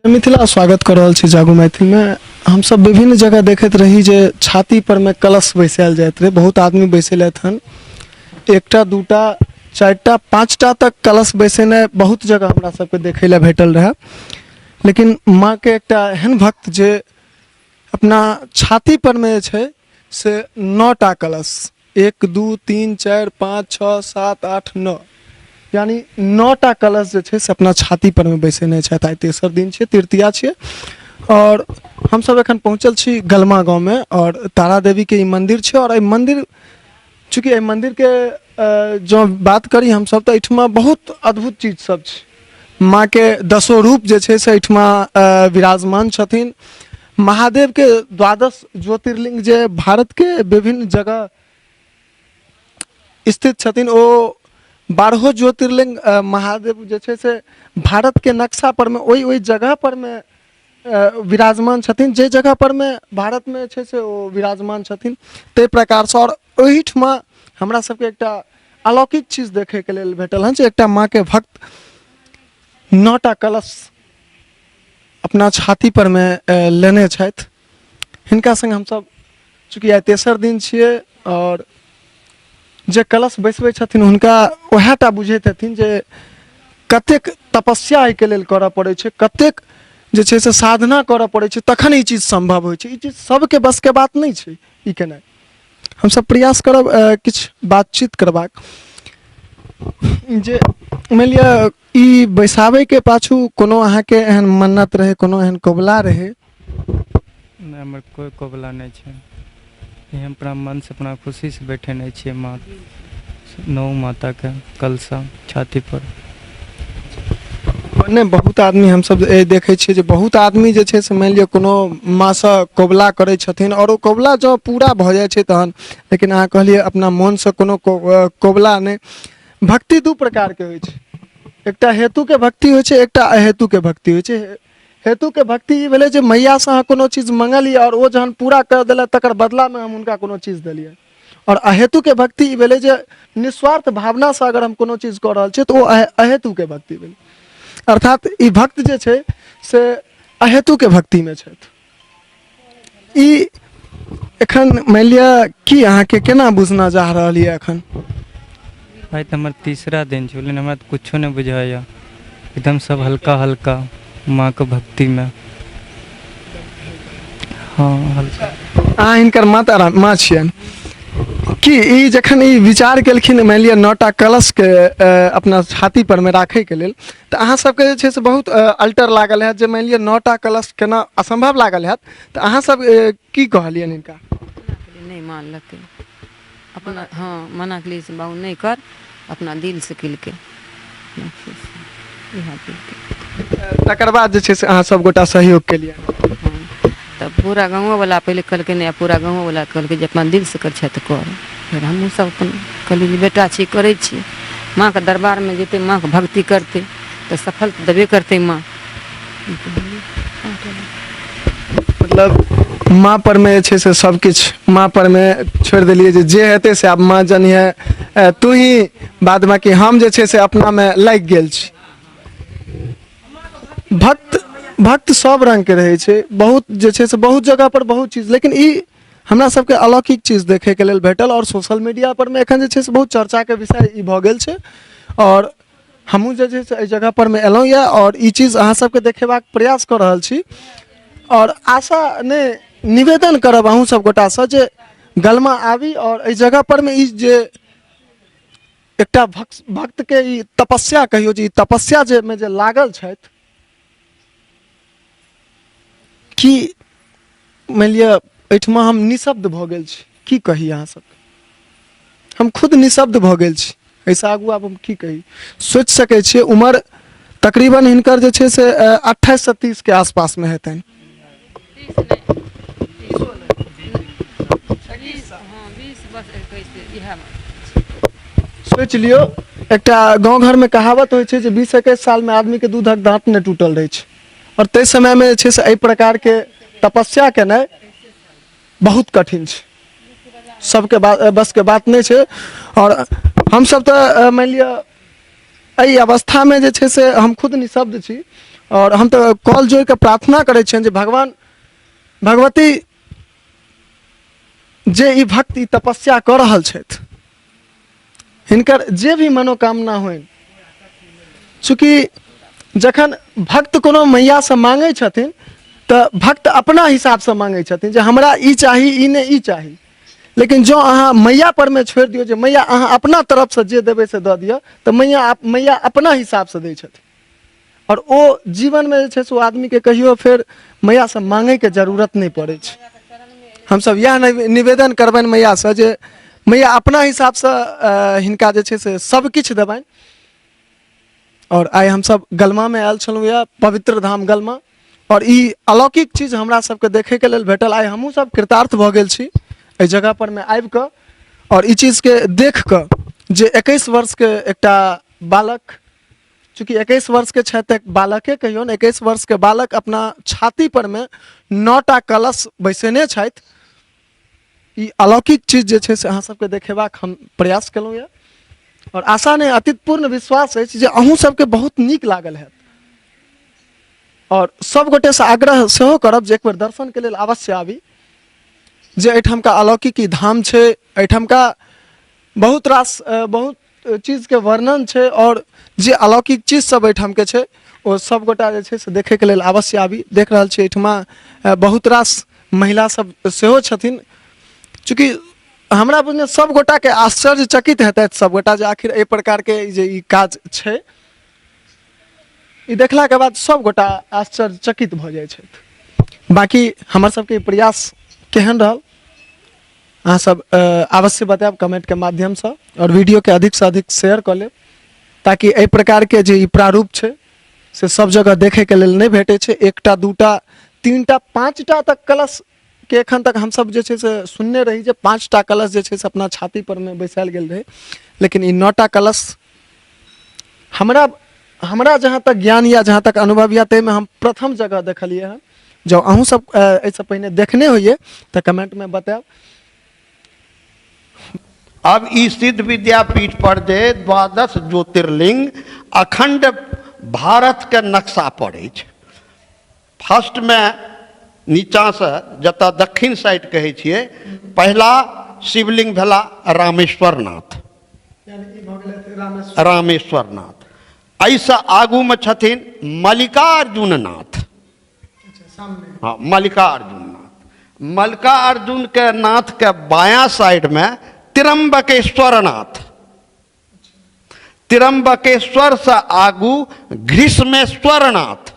मिथिला स्वागत कर रहल छी जागो मैथिल में। हम सब विभिन्न जगह देखते रही जे छाती पर में कलश बैसायल जात रहे। बहुत आदमी बैसेलत हन, एकटा दूटा चारटा पांचटा तक कलश बैसेने बहुत जगह हमरा सबके देखे ला भेटल रहे। लेकिन माँ के एकटा एहन भक्त जे अपना छाती पर में छे से 9टा कलश, 1 2 3 4 5 6 7 8 9 यानी 9टा कलश जे छे से अपना छाती पर में बैसेने छथि। आइ तेसर दिन छे, तृतीया छे और हम सब एखन पहुंचल छी गलमा गांव में। और तारा देवी के ई मंदिर छे और ई मंदिर, चूंकि ई मंदिर के जो बात करी हम सब तो एठमा बहुत अद्भुत चीज सब छे। माँ के 10 रूप जे छे से एठमा विराजमान छथिन। महादेव के 12 ज्योतिर्लिंग जे भारत के विभिन्न जगह स्थित छथिन, ओ 12 ज्योतिर्लिंग महादेव जे छे से भारत के नक्शा पर में ओई जगह पर में विराजमान छथिन, जे जगह पर में भारत में छे से ओ विराजमान छथिन। ते प्रकार से और ओहिठमा हमरा सबके एकटा अलौकिक चीज देखे के लेल भेटल हन जे एकटा माँ के भक्त 9टा कलश अपना छाती पर में लेने छथि। हिनका संग हम सब, चूँकि आइ तेसर दिन छिए और जे कलश बैसबै छथिन हुनका ओहेटा बुझैत हथिन जे कतेक तपस्या एहि के लेल करऽ पड़ै छै, कतेक जे छै से साधना करऽ पड़ै छै, तखन ई चीज संभव होइ छै। ई चीज सबके बस के बात नहीं छै ई केनाइ। हम सब प्रयास करब किछ बातचीत करबाक। जे मान लिअ ई बैसाबै के पाछू कोनो अहाँ के एहन मन्नत रहे, कोनो एहन कबुला रहे? नहीं, हमर कोई कबुला नहीं है। ये हम अपना मन से, अपना खुशी से बैठे नहीं छे। माँ 9 माता के कलशा छाती पर। नहीं, बहुत आदमी हम सब देखे छिए जे बहुत आदमी जे छे से मान लिअ कोनो माँ से कबुला करे छथिन और ओ कबुला जो पूरा भ जाए छे तहन। लेकिन अहाँ कहलिए अपना मन से कोनो कबुला नहीं। भक्ति दू प्रकार के होइ छे, एकटा हेतु के भक्ति होइ छे, एकटा अहेतु के भक्ति होइ छे। हेतु के भक्ति ई भेले जे मैया से अहाँ कोनो चीज मंगलिए और ओ जहन पूरा कर देले तकर बदला में हम उनका कोनो चीज देलिए। और अहेतु के भक्ति ई भेले जे निस्वार्थ भावना से अगर हम कोनो चीज कर रहल छी तो वो अहेतु के भक्ति भेले। अर्थात ई भक्त जे छे से अहेतु के भक्ति में छथि। ई एखन मान लिअ कि अहाँ के केना बुझना जा रहल ये एखन? भाई तो हमार तीसरा दिन छे, लेकिन हमरा तो कुछो नहीं बुझाया। एकदम सब हल्का हल्का माँ के भक्ति में। हाँ, हल्का। अहाँ हिनकर माता माँ छियन कि ई जखन ई विचार केलखिन मान लिअ 9टा कलश के अपना छाती पर में राखे के लेल, तो अहाँ सबके जे छे से बहुत अल्टर लागल है जे मान लिअ 9टा कलश केना असंभव लागल है। तो अहाँ सब की कहलियन इनका? नहीं मानलक अपना, हाँ मना के लिए से बाबू नहीं कर, अपना दिल से किल के। तकर बाद जे छे से अहाँ सब गोटा सहयोग के लिए? तब पूरा गाँव वाला पहले कल के नहीं, पूरा गाँव वाला कल के अपना दिल से कर तो कर। फिर हम सब अपन कहली बेटा छी करे छी, माँ के दरबार में जेते, माँ के भक्ति करते तो सफल देबे करते माँ। मतलब माँ पर में छे से सब कुछ माँ पर में छोड़ दिलिए जे हेते से आप माँ जानिए, तू ही बाद में कि हम जे छे से अपना में लग गेल छी। भक्त सब रंग के रहे छे, बहुत जे छे से बहुत जगह पर बहुत चीज, लेकिन ई हमरा सबके अलौकिक चीज देखे के लेल भेटल। और सोशल मीडिया पर में एखन जे छे से बहुत चर्चा के विषय ई भ गेल छे। और हमहूँ जे छे से एहि जगह पर में एलहुँ या और ई चीज अहाँ सबके देखेबाक प्रयास कर रहल छी। और आशा ने निवेदन करब अहूँ सब गोटा से जे गलमा आबी और एहि जगह पर में ई जे एकटा भक्त के ई तपस्या कहियो जे तपस्या जे में जे लागल छथि कि मान लिअ एहिठमा हम निशब्द भ गेल छी। की कही अहाँ सब, हम खुद निशब्द भ गेल छी। ऐसा आगू आब हम की कही, सोच सके छिए उम्र तकरीबन हिनकर जे छे से 28 से 30 के आसपास में हेतनि। सोच लियो, एकटा गांव घर में कहावत होइ छे जे 20-21 साल में आदमी के दूधक दांत ने टूटल रहे छे। और ते समय में छे से एहि प्रकार के तपस्या केनाइ बहुत कठिन छे, सबके बस के बात नहीं छे। और हम सब तो मान लिअ एहि अवस्था में जे छे से हम खुद निशब्द छी और हम तो कॉल जोड़ के प्रार्थना करै छियनि जे भगवान भगवती जे ई भक्त ई तपस्या कऽ रहल छथि हिनकर जे भी मनोकामना होइन, चूँकि जखन भक्त कोनो मैया से मांगै छथिन तऽ भक्त अपना हिसाब से मांगै छथिन जे हमरा ई चाही ई नहि ई चाही, लेकिन जो अहाँ मैया पर में छोड़ि दियौ जे मैया अहाँ अपना तरफ से जे देबै से दऽ दिअ तऽ मैया अपना हिसाब से दै छथिन। और ओ जीवन में जे छै से ओ आदमी के कहियो फेर मैया से मांगे के जरूरत नहीं पड़ै छै। हम सब यह निवेदन करबनि मैया से जे मैया अपना हिसाब से हिनका जे छै से सब किछु देबनि। और आइ हम सब गलमा में आयल छलहुँ यऽ पवित्र धाम गलमा, और ई अलौकिक चीज हमरा सबके देखे के लेल भेटल। आइ हमहूँ सब कृतार्थ भऽ गेल छी एहि जगह पर में आबि कऽ और ई चीज के देख कऽ जे 21 वर्ष के एकटा बालक, चूँकि 21 वर्ष के छथि एक बालके कहियौ ने, 21 वर्ष के बालक अपना छाती पर में 9टा कलश बैसेने छथि। ई अलौकिक चीज जे छै से अहाँ सबके देखेबाक हम प्रयास केलहुँ यऽ, और आशा नहीं अतिपूर्ण विश्वास अछि जे अहूँ सबके बहुत नीक लागल हैत। और सब गोटे से आग्रह सेहो करब जे एक बेर दर्शन के लेल अवश्य आबी, जे एहिठामका अलौकिक ई धाम छै, एहिठामका बहुत रास बहुत चीज के वर्णन छै, और जे अलौकिक चीज सब एहिठाम के छै ओ सब गोटा जे छै से देखे के लेल अवश्य आबी। देख रहल छी एहिठमा बहुत रास महिला सब सेहो छथिन, चूँकि हमरा बुझने सब गोटा के आश्चर्यचकित हेतैथ सब गोटा जे आखिर एहि प्रकार के जे ई काज छै, ई देखला के बाद सब गोटा आश्चर्यचकित भऽ जाइ छथि। बाकी हमर सबके प्रयास केहन रहल अहाँ सब अवश्य बतायब कमेंट के माध्यम से, और वीडियो के अधिक से अधिक शेयर कऽ लेब, ताकि एहि प्रकार के जे ई प्रारूप छै से सब जगह देखे के लेल नहीं भेटै छै। 1टा 2टा 3टा 5टा तक कलश के एखन तक हम सब जे छै से सुनने रही जे 5टा कलश जे छै से अपना छाती पर में बैसायल गेल रहे, लेकिन ई 9टा कलश हमरा जहाँ तक ज्ञान या जहाँ तक अनुभव या ताहिमे हम प्रथम जगह देखलिए हँ। जो अहूँ सब एहिसँ पहिने देखने होइए तऽ कमेंट में बतायब। अब ई सिद्ध विद्यापीठ पर जे 12 ज्योतिर्लिंग अखंड भारत के नक्शा पड़ै छै। फर्स्ट में नीचा से जतऽ दक्षिण साइड कहै छियै, पहला शिवलिंग भेला रामेश्वरनाथ, रामेश्वरनाथ। ऐसा आगू में छथिन मल्लिकार्जुननाथ, हाँ मल्लिकार्जुननाथ। मल्लिकार्जुन के नाथ के बायां साइड में त्र्यंबकेश्वरनाथ, त्र्यंबकेश्वर से आगू घृष्मेश्वरनाथ,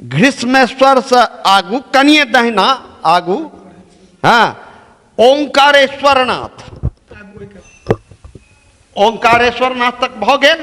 घृष्मेश्वर से आगू कनिए दहिना आगू हाँ ओंकारेश्वरनाथ, ओंकारेश्वरनाथ तक भऽ गेल।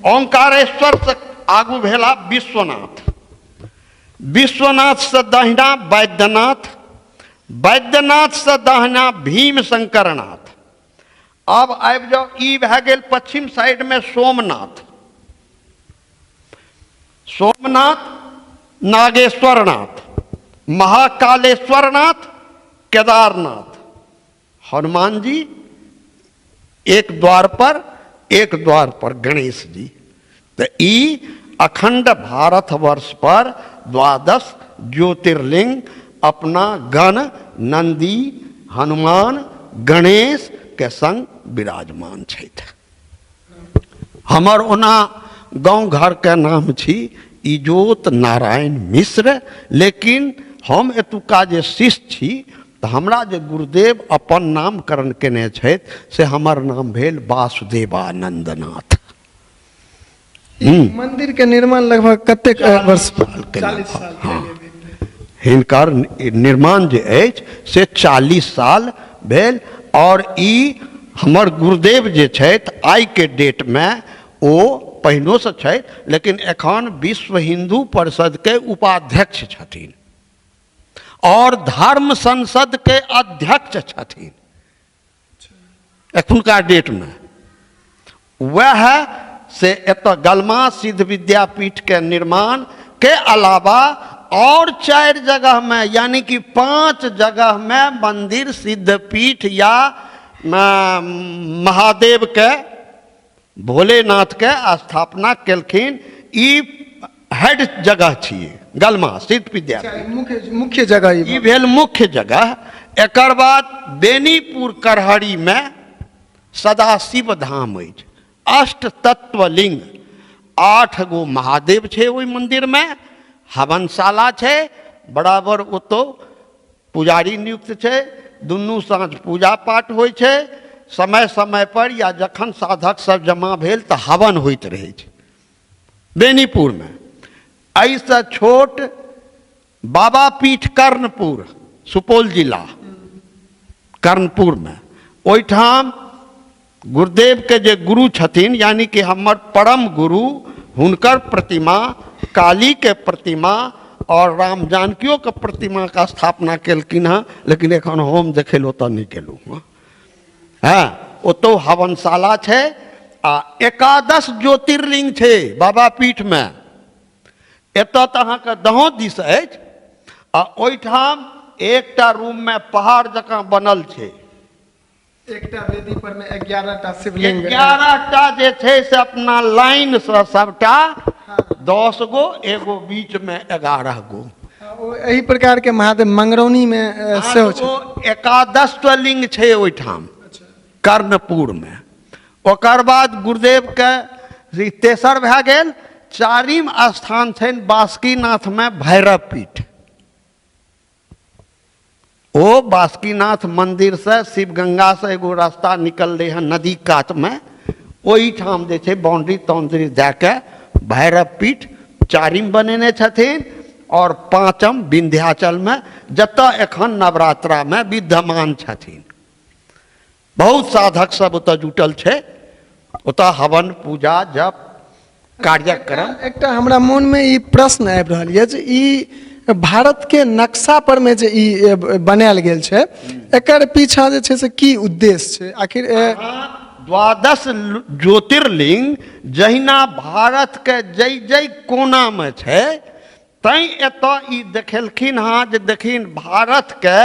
ओंकारेश्वर से आगू भेला विश्वनाथ, विश्वनाथ से दहिना वैद्यनाथ, वैद्यनाथ से दहिना भीम शंकरनाथ। अब आबि जाओ ई भए गेल पश्चिम साइड में सोमनाथ, सोमनाथ नागेश्वरनाथ, महाकालेश्वरनाथ, केदारनाथ। हनुमान जी एक द्वार पर गणेश जी। तो ई अखंड भारतवर्ष पर 12 ज्योतिर्लिंग अपना गण नंदी हनुमान गणेश के संग विराजमान छथि। हमर ओना गांव घर के नाम छी इजोत नारायण मिश्र, लेकिन हम एतुका जे शिष्य छी तऽ हमरा जे गुरुदेव अपन नामकरण केने छथि से हमर नाम भेल वासुदेवानंदनाथ। मंदिर के निर्माण लगभग कतेक वर्ष 40 साल हाँ। हिनकर निर्माण जे अछि से 40 साल भेल। और ई हमर गुरुदेव जे छथि आइ के डेट में ओ पहिनो से छथि, लेकिन एखन विश्व हिंदू परिषद के उपाध्यक्ष छथिन और धर्म संसद के अध्यक्ष छथिन एखुनका डेट में। वह से एतऽ गलमा सिद्ध विद्यापीठ के निर्माण के अलावा और 4 जगह में यानी कि 5 जगह में मंदिर सिद्धपीठ या महादेव के भोलेनाथ के स्थापना केलखिन। ई हेड जगह छिए गलमा सिद्ध विद्यापीठ, मुख्य मुख्य जगह ई भेल मुख्य जगह। एकर बाद बेनीपुर करहरी में सदाशिव धाम अछि, अष्ट तत्व लिंग, 8 गो महादेव छे ओहि मंदिर में, हवनशाला छे, बराबर ओतो पुजारी नियुक्त छे, दुनू साँझ पूजा पाठ होइ छे, समय समय पर या जखन साधक सब जमा भेल तऽ हवन होइत रहे छे बेनीपुर में। ऐसे छोट बाबा पीठ कर्णपुर, सुपौल जिला कर्णपुर में, ओहिठाम गुरुदेव के जे गुरु छथिन यानी कि हमर परम गुरु, हुनकर प्रतिमा, काली के प्रतिमा और राम जानकियों के प्रतिमा का स्थापना केलखिन हैं, लेकिन एखन हम देखेल ओतऽ नहीं केलू हाँ। ओतो हवनशाला छे आ 11 ज्योतिर्लिंग छे बाबा पीठ में। एतऽ तऽ अहाँके दहो दिस अछि आ ओहिठाम एकटा रूम में पहाड़ जकाँ बनल छे, एकटा वेदी पर में 11टा शिवलिंग, 11टा जे छे से अपना लाइन से सबटा 10 गो, एगो बीच में 11 गो। एही प्रकार के महादेव मंगरौनी में सेहो छै। 11 लिंग छे ओहिठाम कर्णपुर में। ओकर बाद गुरुदेव के तेसर भए गेल। चारिम स्थान छनि बासुकीनाथ में भैरव पीठ। ओ बासुकीनाथ मंदिर से शिव गंगा से एगो रास्ता निकल रहे हैं नदी कात में, ओही ठाम जे छे बाउंड्री ताउंड्री दे के भैरव पीठ चारिम बनेने छथिन और 5म विंध्याचल में, जतऽ एखन नवरात्रा में विद्यमान छथिन। बहुत साधक सब ओतऽ जुटल छे, ओतऽ हवन पूजा जप कार्यक्रम। एकटा हमरा मन में ई प्रश्न आबि रहल ये जे ई भारत के नक्शा पर में जे ई बनायल गेल छै, एकर पीछा जे छै से की उद्देश्य छै? आखिर 12 ज्योतिर्लिंग जहिना भारत के जय जय कोना में छै, तैं एतऽ ई देखेलखिन हाँ जे देखिन भारत के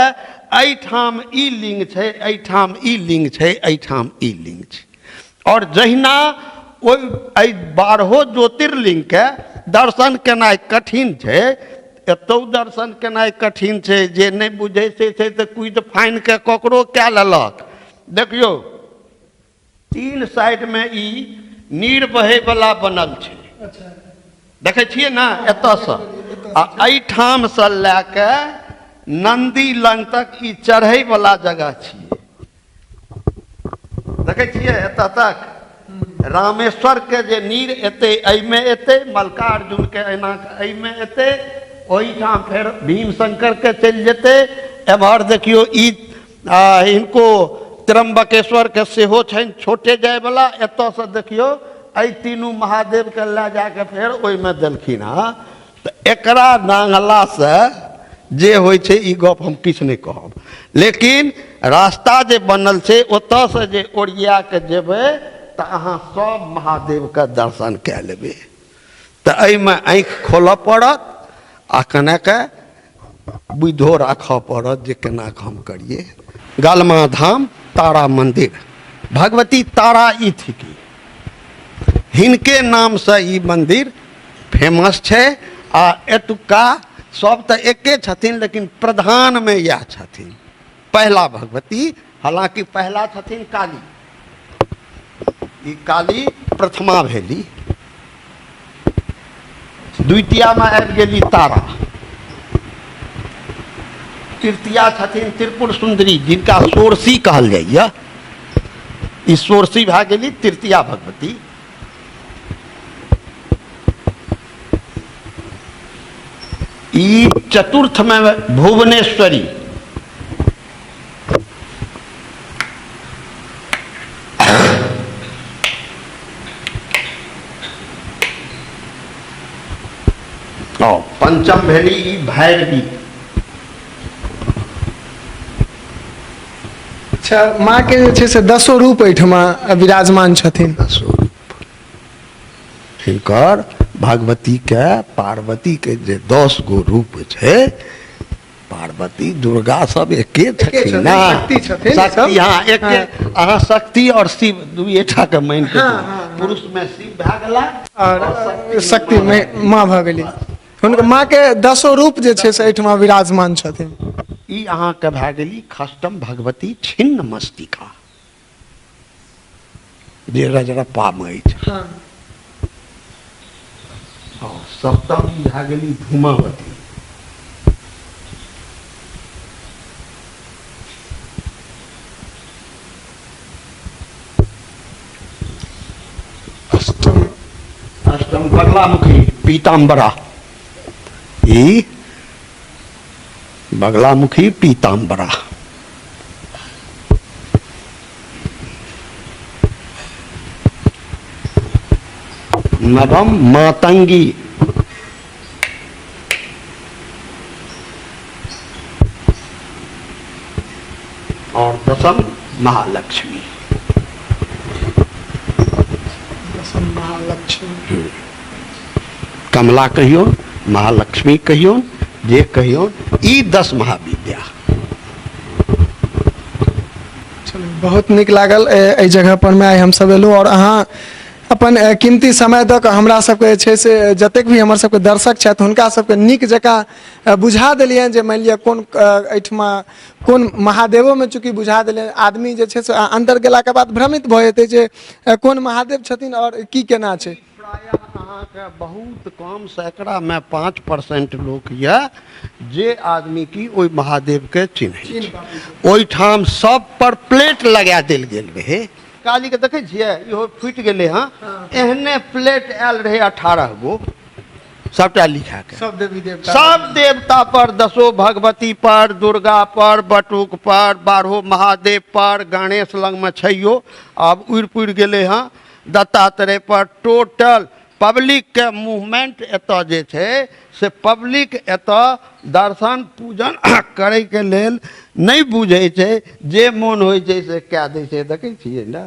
एहिठाम ई लिंग छै, एहिठाम ई लिंग छै, एहिठाम ई लिंग छै। और जहिना ओहि 12 ज्योतिर्लिंग के दर्शन केनाइ कठिन छै, एतौ दर्शन केनाइ कठिन छै। जे नहीं बुझे छै तऽ कूद फाइन के ककरो कए लेलक। देखियो 3 साइड में ई नीर बहे वाला बनल छै, देखे छियै ना एतऽ से, आ एहिठाम से लए के नंदी लंग तक ई चढ़े वाला जगह छियै, देखे छियै एतऽ तक। रामेश्वर के जे नीर एते एहिमे एते, मल्लिकार्जुन के एना एहिमे एते, ओहिठाम फिर भीम शंकर के चलि जेते। एम्हर देखियो ई इनको त्र्यंबकेश्वर के सेहो छनि छोटे जाय वाला, एतऽ से देखियो एहि तीनू महादेव के ले जाके फिर ओहिमे देलखिन हाँ। तऽ एकरा नांगला से जे होइ छै ई गप हम किछु नहीं कहब, लेकिन रास्ता जे बनल छै ओतऽ से जे ओरिया के जेबै तऽ अहाँ सब महादेव के दर्शन कए लेबै। तऽ एहिमे आँखि खोलऽ पड़त आ कने के बुद्धो राखऽ पड़त जे केना हम करिए। गलमा धाम तारा मंदिर, भगवती तारा ई थिकी, हिनके नाम से ई मंदिर फेमस छै। आ एतुका सब तऽ एके छथिन, लेकिन प्रधान में यह छथिन पहला भगवती। हालांकि पहला छथिन काली, ई काली प्रथमा भेली, द्वितीया में आबि गेली तारा, तृतीया छथिन त्रिपुर सुंदरी जिनका षोड़शी कहल जाइए, ई षोड़शी भए गेली तृतीया भगवती। ई चतुर्थ में भुवनेश्वरी, और पंचम भेली ई भैरवी। अच्छा, माँ के जे छै से 10 रूप एहिठमा विराजमान छथिन। 10 रूप हिनकर भगवती के, पार्वती के जे 10 गो रूप छै, पार्वती दुर्गा सब एके छथिन ना, शक्ति छथिन शक्ति हाँ एके। अहाँ शक्ति और शिव दुइटा के मान के पुरुष में शिव भए गेला और शक्ति में माँ भऽ गेली हुनकर माँ के 10 रूप जे छै से एहिठमा विराजमान छथिन। ई अहाँके भए गेली खष्टम भगवती छिन्न मस्तिका जे रजरप्पामे अछि। हाँ और सप्तम ई भए गेली धूमावती। अष्टम बगलामुखी पीताम्बरा। ई बगलामुखी पीताम्बरा। नवम मातंगी। और दसम महालक्ष्मी। महालक्ष्मी कमला कहियो, महालक्ष्मी कहियो, जे कहियो, ई 10 महाविद्या। चलू बहुत नीक लागल एहि जगह पर में आइ हम सब एलहुँ और अहाँ अपन कीमती समय दऽ कऽ हमरा सबके जे छै से जतेक भी हमर सबके दर्शक छथि हुनका सबके नीक जकाँ बुझा देलियनि जे मानि लिअ कोन एहिठमा कोन महादेवोमे चूँकि बुझा देलियनि आदमी जे छै से अन्दर गेलाके बाद भ्रमित भऽ जेतै जे कोन महादेव छथिन और की केना छै। प्रायः अहाँके बहुत कम सैकड़ा में 5% लोक यऽ जे आदमी की ओहि महादेव के चिन्है। ओहिठाम सब पर प्लेट लगा देल गेल रहे। काली के देखे छियै इहो फुटि गेलै हँ। एहने प्लेट आयल रहे 18 गो सबटा लिखा के। सब देवी देवता सब देवता पर, 10 भगवती पर, दुर्गा पर, बटुक पर, 12 महादेव पर, गणेश लंग में छैयो अब उड़ि पुड़ि गेलै हँ। दत्तात्रेय पर टोटल पब्लिक के मूवमेंट एतऽ जे छै से पब्लिक एतऽ दर्शन पूजन करे के लेल नहीं बुझे छै, जे मोन होइ छै से कए दै छै। देखै छियै ने।